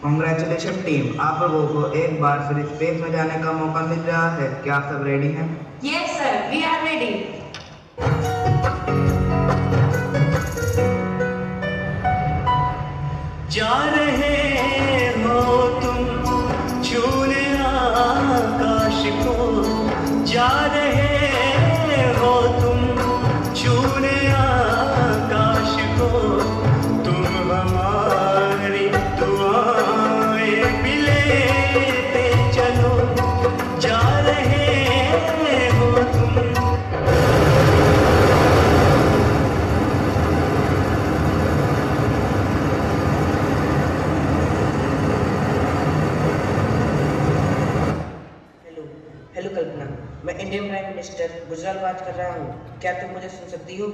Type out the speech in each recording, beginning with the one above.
Congratulation team, आप लोगों को एक बार फिर स्पेस में जाने का मौका मिल रहा है। क्या आप सब रेडी हैं? Yes sir, we are ready. जा रहे हो तुम छूने आकाश को, जा रहे हो तुम छूने आकाश को, तुम हमारी दुआएं भी लेते चलो, जा रहे हो तुम। हेलो कल्पना, मैं इंडियन प्राइम मिनिस्टर गुजराल बात कर रहा हूँ। क्या तुम मुझे सुन सकती हो?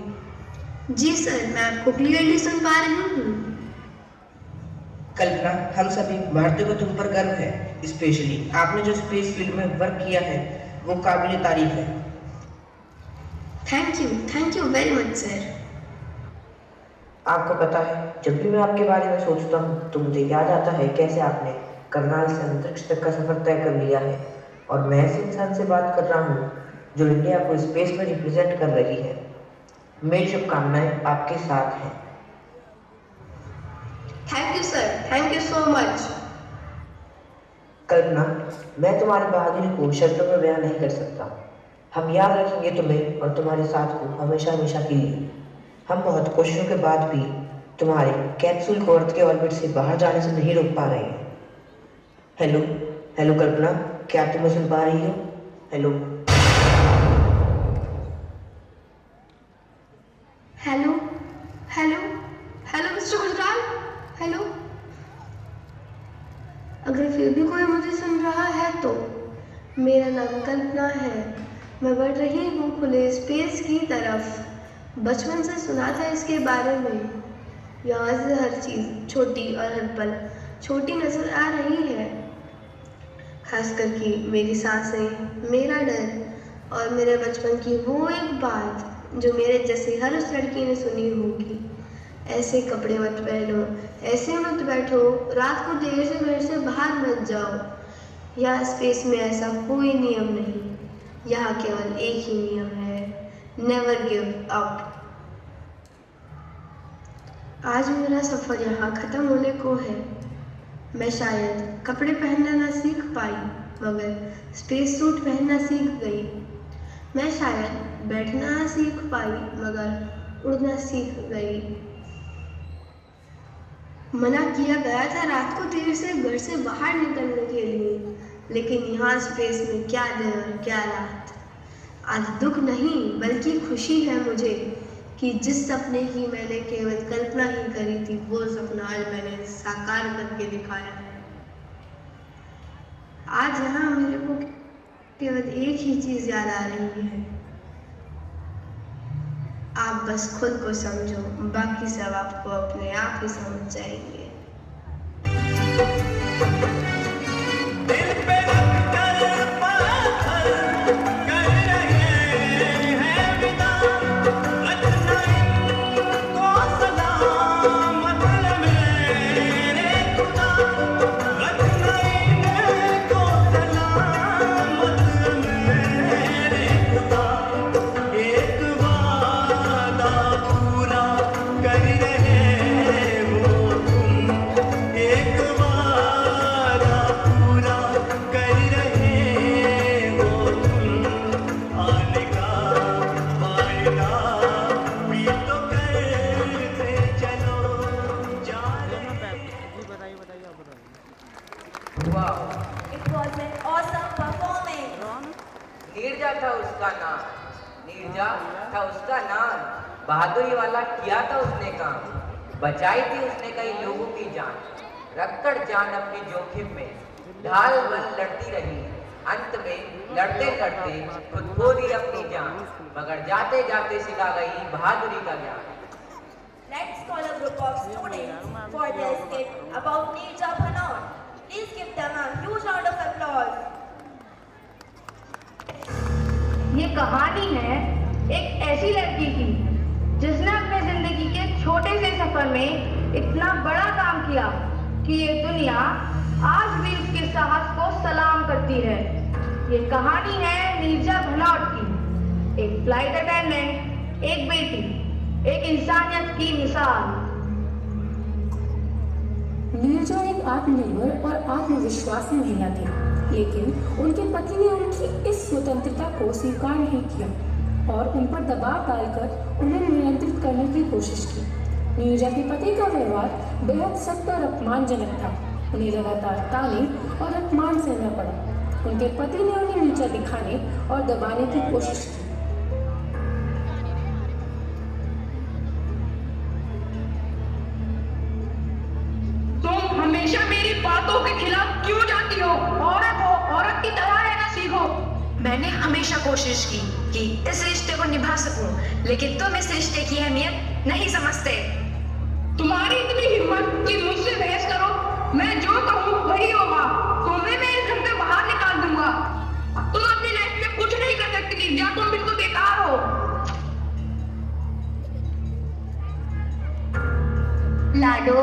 जी सर, मैं आपको क्लियरली सुन पा रही हूँ। कल्पना, हम सभी भारतीयों को तुम पर गर्व है। स्पेशली आपने जो स्पेस फील्ड में वर्क किया है वो काबिल तारीफ है। Thank you very much sir. आपको पता है, जब भी मैं आपके बारे में सोचता हूँ तो मुझे याद आता है कैसे आपने करनाल से अंतरिक्ष तक का सफर तय कर लिया है। और मैं ऐसे इंसान से बात कर रहा हूँ जो इंडिया को स्पेस में रिप्रेजेंट कर रही है। मेरी शुभकामनाएं आपके साथ हैं। Thank you sir, thank you so much. Kalpana, मैं तुम्हारी बहादुरी को शब्दों में बयान नहीं कर सकता। हम याद रखेंगे तुम्हें और तुम्हारे साथ को हमेशा हमेशा के लिए। हम बहुत कोशिशों के बाद भी तुम्हारे कैप्सूल को अर्थ के ऑर्बिट से बाहर जाने से नहीं रोक पा रहे हैं। हेलो हेलो कल्पना, क्या तुम मुझे सुन पा रही हो? Hello hello hello hello mister Gujral, hello. अगर फिर भी कोई मुझे सुन रहा है तो मेरा नाम कल्पना है। मैं बढ़ रही हूँ खुले स्पेस की तरफ। बचपन से सुना था इसके बारे में। यहाँ से हर चीज़ छोटी और हर पल छोटी नजर आ रही है। खास करके मेरी सांसें, मेरा डर और मेरे बचपन की वो एक बात जो मेरे जैसे हर उस लड़की ने सुनी होगी। ऐसे कपड़े मत पहनो, ऐसे मत बैठो, रात को देर से घर से बाहर मत जाओ। यहाँ स्पेस में ऐसा कोई नियम नहीं। यहाँ केवल एक ही नियम है, नेवर गिव अप। आज मेरा सफ़र यहाँ ख़त्म होने को है। मैं शायद कपड़े पहनना ना सीख पाई, मगर स्पेस सूट पहनना सीख गई। मैं शायद बैठना ना सीख पाई, मगर उड़ना सीख गई। मना किया गया था रात को देर से घर से बाहर निकलने के लिए, लेकिन यहाँ स्पेस में क्या दिन और क्या रात। आज दुख नहीं बल्कि खुशी है मुझे कि जिस सपने की मैंने केवल कल्पना ही करी थी वो सपना आज मैंने साकार करके दिखाया है। आज यहाँ मेरे को केवल एक ही चीज़ याद आ रही है, आप बस खुद को समझो, बाकी सब आपको अपने आप ही समझ जाएंगे। दिल पे रख कर पत्थर कर रहे हैं विदा, रखना इनको सलामत मेरे खुदा, रखना इनको सलामत मेरे खुदा। एक वादा पूरा कर रहे हो तुम, एक वादा पूरा कर रहे हो तुम, आने का वायदा भी तो करते चलो, जा रहे। वाह, it was an awesome performance. Neerja था उसका नाम, नीरजा था उसका नाम। बहादुरी वाला किया था उसने काम, बचाई थी उसने कई लोगों की जान। रखकर जान अपनी जोखिम में ढाल बन लड़ती रही। अंत में लड़ते लड़ते खुद खो दी अपनी जान, मगर जाते जाते सिखा गई बहादुरी का ज्ञान। Let's call a group of students for their skit about Neerja Bhanot. Please give them a huge round of applause. ये कहानी है एक ऐसी लड़की की जिसने अपने जिंदगी के छोटे से सफर में इतना बड़ा काम किया कि ये दुनिया आज भी उसके साहस को सलाम करती है। ये कहानी है नीरजा भनोट की, एक फ्लाइट अटेंडेंट, एक बेटी, एक इंसानियत की मिसाल। नीरजा एक आत्मनिर्भर और आत्मविश्वासी महिला थी, लेकिन उनके पति ने उनकी इस स्वतंत्रता को स्वीकार नहीं किया और उन पर दबाव डालकर उन्हें नियंत्रित करने की कोशिश की। नीरजा के पति का व्यवहार बेहद सख्त और अपमानजनक था। उन्हें लगातार ताने और अपमान सहना पड़ा। उनके पति ने उन्हें नीचा दिखाने और दबाने की कोशिश की। तुम हमेशा मेरी बातों के खिलाफ क्यों जाती हो? औरत हो, औरत की तरह रहना सीखो। मैंने हमेशा कोशिश की कि इस रिश्ते को निभा सकूं, लेकिन तुम इस रिश्ते की अहमियत नहीं समझते। तुम्हारी इतनी हिम्मत कि मुझसे बहस करो? मैं जो कहूँ वही होगा। तुम्हें मैं इस घर से बाहर निकाल दूंगा। तुम अपनी लाइफ में कुछ नहीं कर सकती, या तुम बिल्कुल बेकार हो। लाडो,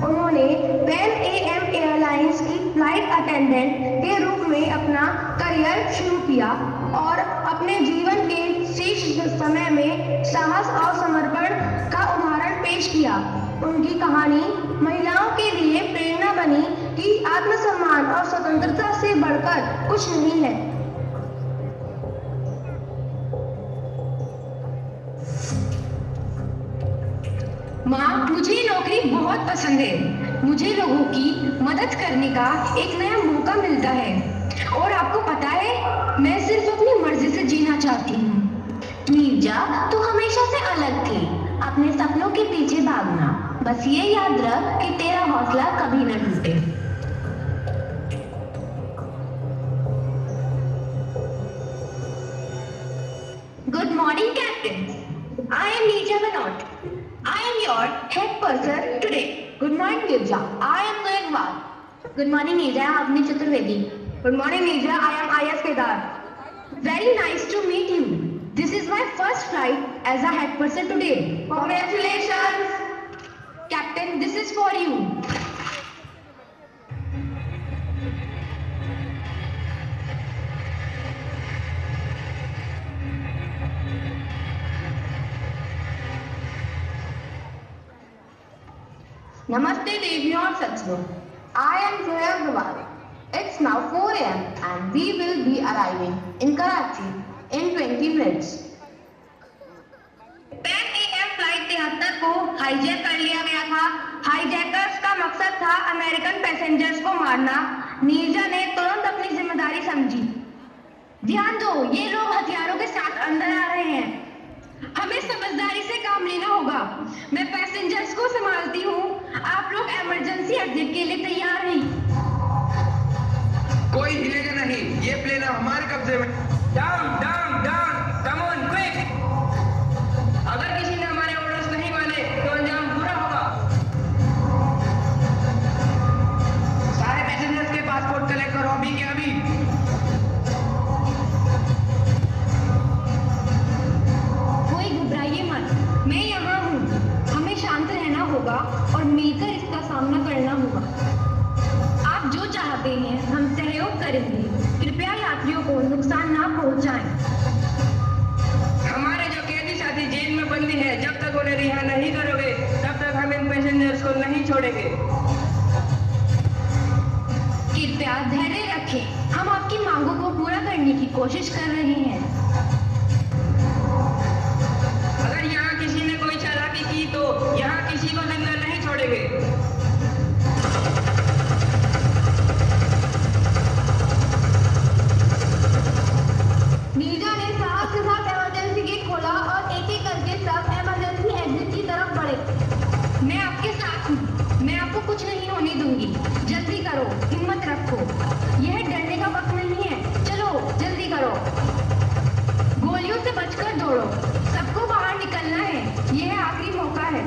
उन्होंने पैन AM एयरलाइंस की फ्लाइट अटेंडेंट के रूप में अपना करियर शुरू किया और अपने जीवन के शेष समय में साहस और समर्पण का उदाहरण पेश किया। उनकी कहानी महिलाओं के लिए प्रेरणा बनी कि आत्मसम्मान और स्वतंत्रता से बढ़कर कुछ नहीं है। माँ, मुझे नौकरी बहुत पसंद है। मुझे लोगों की मदद करने का एक नया मौका मिलता है और आपको पता है, मैं सिर्फ अपनी मर्जी से जीना चाहती हूँ। नीरजा, तू हमेशा से अलग थी। अपने सपनों के पीछे भागना। बस ये याद रख कि तेरा हौसला कभी न टूटे। Good morning captain, I am Neerja Bhanot. I am your head person today. Good morning, Nirja. I am Goyangwal. Good morning, Nirja. I am Avni Chaturvedi. Good morning, Nirja. I am IS Kedar. Very nice to meet you. This is my first flight as a head person today. Congratulations. Captain, this is for you. Namaste, deviyon और सज्जनों. I am Zoya Gawal. It's now 4 AM and we will be arriving in Karachi in 20 minutes. Pan AM flight 73 को hijack कर लिया गया था। Hijackers का मकसद था अमेरिकन पैसेंजर्स को मारना। नीरजा ने तुरंत अपनी जिम्मेदारी समझी। ध्यान दो, ये लोग हथियारों के साथ अंदर आ रहे हैं। हमें समझदारी से काम लेना होगा। मैं पैसेंजर्स को संभालती हूँ, आप लोग इमरजेंसी एग्जिट के लिए तैयार हैं। कोई हिलेगा नहीं, ये प्लेन हमारे कब्जे में। Down down down, come on quick. अगर किसी ने हमारे ऑर्डर्स नहीं माने तो अंजाम बुरा होगा। सारे पैसेंजर्स के पासपोर्ट कलेक्ट करो अभी के अभी। कोई घबराइए मत, मैं यहाँ हूँ। हमें शांत रहना होगा और मिलकर इसका सामना करना होगा। आप जो चाहते हैं हम सहयोग करेंगे। कृपया यात्रियों को नुकसान ना पहुंचाएं। हमारे जो कैदी साथी जेल में बंदी है, जब तक उन्हें रिहा नहीं करोगे तब तक हम इन पैसेंजर्स को नहीं छोड़ेंगे। कृपया धैर्य रखें, हम आपकी मांगों को पूरा करने की कोशिश कर रहे हैं। अगर यहाँ किसी ने कोई चालाकी की तो यहाँ किसी को जिंदा नहीं छोड़ेंगे। नीरजा ने साहस के साथ इमरजेंसी गेट खोला और एक एक करके सब इमरजेंसी एग्जिट की तरफ बढ़े। मैं आपके साथ हूँ, मैं आपको कुछ नहीं होने दूंगी। जल्दी करो, हिम्मत रखो, यह डरने का वक्त नहीं है। चलो जल्दी करो, गोलियों से बचकर दौड़ो, सबको बाहर निकलना है, यह आखिरी मौका है।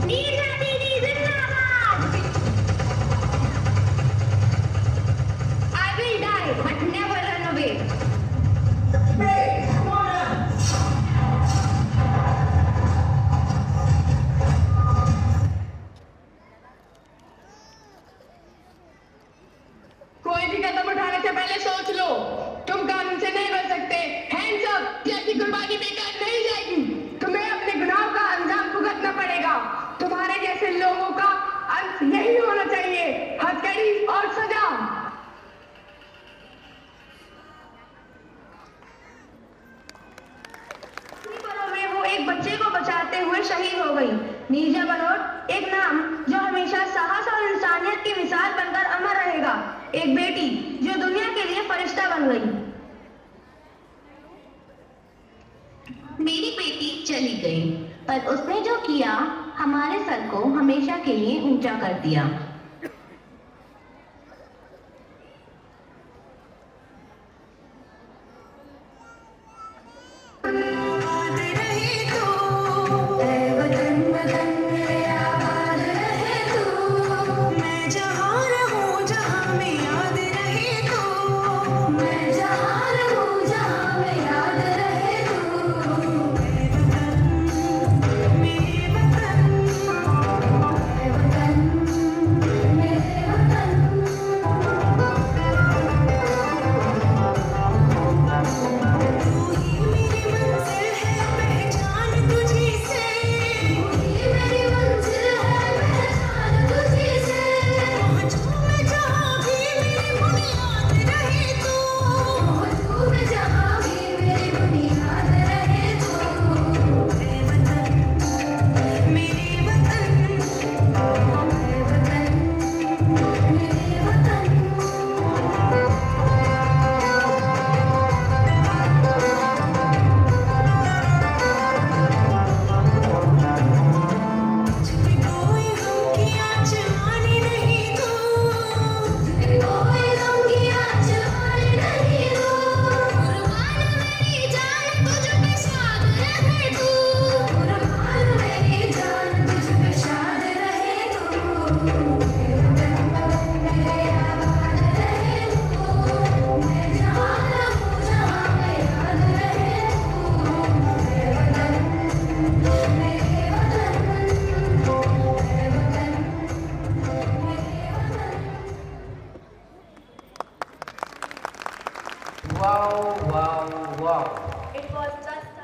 नीरजा दीदी जिंदाबाद। I will die but never run away. कोई भी कदम उठाने से पहले सोच लो, तुम कानून से नहीं बच सकते। हैंड्स अप, जैसी कुर्बानी बेकार नहीं जाएगी। तुम्हें अपने गुनाह का अंजाम भुगतना पड़ेगा। तुम्हारे जैसे लोगों का अंत यही होना चाहिए, हथकड़ी और सजा। में वो एक बच्चे को बचाते हुए शहीद हो गई। नीरजा बनोट, एक नाम जो हमेशा साहस और इंसानियत की मिसाल बनकर अमर रहेगा। एक बेटी जो दुनिया के लिए फरिश्ता बन गई। मेरी बेटी चली गई, पर उसने जो किया हमारे सर को हमेशा के लिए ऊंचा कर दिया।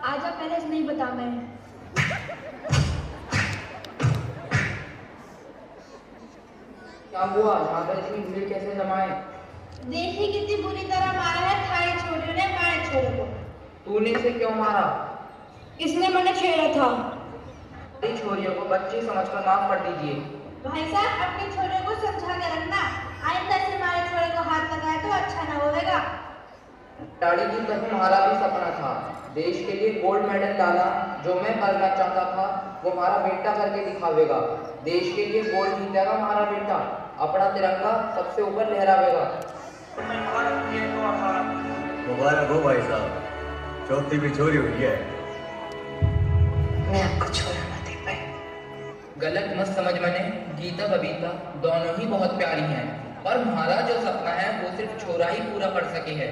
आजा पहले से नहीं बता मैं। क्या हुआ? यहाँ पर इतनी भीड़ कैसे जमाए? देखिए कितनी बुरी तरह मारा है थाई छोरे ने मारे छोरे को। तूने इसे क्यों मारा? इसने मैंने छेड़ा था। छोरियों को बच्ची समझकर माफ कर दीजिए। भाई साहब अपने छोरे को समझा के रखना, आइंदा से हमारे छोरे को हाथ लगाए तो अच्छा ना होगा। डैडी जी का तुम्हारा भी सपना था, देश के लिए गोल्ड मेडल लाना। जो मैं करना चाहता था वो हमारा बेटा करके दिखावेगा। देश के लिए गोल्ड जीतेगा हमारा बेटा, अपना तिरंगा सबसे ऊपर लहरावेगा। मुबारक हो भाई साहब, चौथी भी चोरी हुई है। मैं आपको छोरा ना दे पाई। गलत मत समझ मैंने, गीता बबीता दोनों ही बहुत प्यारी हैं, पर हमारा जो सपना है वो सिर्फ छोरा ही पूरा कर सके है।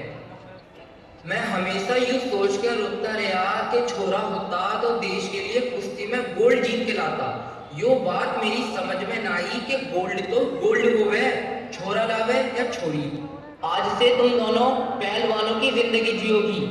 मैं हमेशा यूं सोच कर रुकता रहा कि छोरा होता तो देश के लिए कुश्ती में गोल्ड जीत के लाता। यो बात मेरी समझ में ना आई कि गोल्ड तो गोल्ड होवे, छोरा लावे या छोरी। आज से तुम दोनों पहलवानों की जिंदगी जियोगी।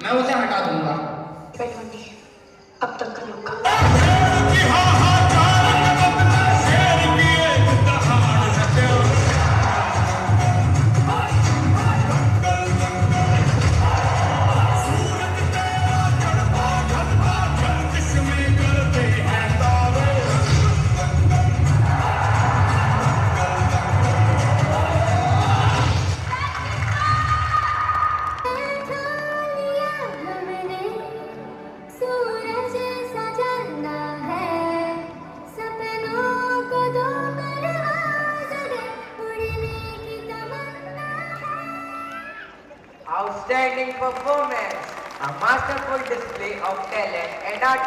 मैं उसे हटा दूंगा। अब तक का मौका। Outstanding performance, a masterful display of talent and art.